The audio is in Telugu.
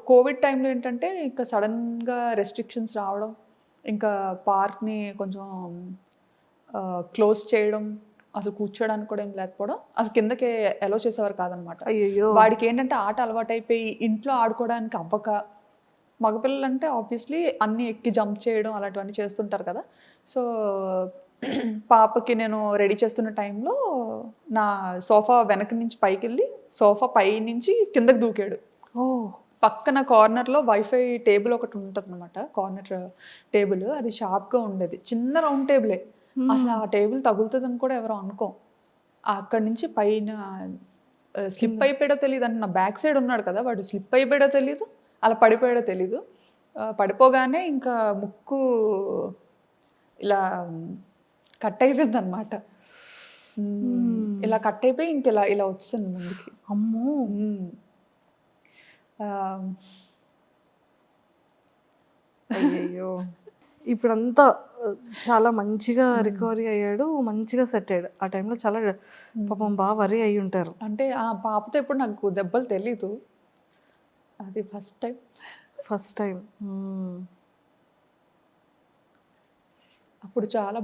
కోవిడ్ టైంలో ఏంటంటే ఇంకా సడన్‌గా రెస్ట్రిక్షన్స్ రావడం, ఇంకా పార్క్‌ని కొంచెం క్లోజ్ చేయడం, అసలు కూర్చోడానికి కూడా ఏం లేకపోవడం, అసలు కిందకి అలో చేసేవారు కాదనమాట. అయ్యయ్యో! వాడికేంటంటే ఆట అలవాటైపోయి ఇంట్లో ఆడుకోవడానికి అవ్వక, మగపిల్లలంటే ఆబ్వియస్లీ అన్నీ ఎక్కి జంప్ చేయడం అలాంటివన్నీ చేస్తుంటారు కదా! సో, పాపకి నేను రెడీ చేస్తున్న టైంలో నా సోఫా వెనక నుంచి పైకెళ్ళి, సోఫా పైనుంచి కిందకి దూకాడు. ఓహ్! పక్కన కార్నర్‌లో వైఫై టేబుల్ ఒకటి ఉంటదనమాట. Corner table. అది షార్ప్‌గా ఉండేది. చిన్న రౌండ్ టేబులే. అసలు ఆ టేబుల్ తగులుతదని కూడా ఎవరు అనుకోం. అక్కడి నుంచి పైన స్లిప్ కింద. అయిపోయాడో తెలీదంటే నా బ్యాక్ సైడ్ ఉన్నాడు కదా! వాడు స్లిప్ అయిపోయాడో తెలీదు. అలా పడిపోయాడో తెలీదు. పడిపోగానే ఇంకా ముక్కు ఇలా కట్ అయిపోయిందనమాట. ఇలా కట్ అయిపోయి ఇంకిలా ఇలా వచ్చేసాను ముందుకి. అమ్మో! హ్మ్. ఆహ్, అయ్యయ్యో! ఇప్పుడంతా చాలా మంచిగా రికవరీ అయ్యాడు. మంచిగా సెట్ అయ్యాడు. ఆ టైంలో చాలా పాపం బా వరీ అయ్యుంటారు. అంటే ఆ పాపతో ఎప్పుడు నాకు దెబ్బలు తెలీదు. అది ఫస్ట్ టైమ్. First time. అప్పుడు చాలా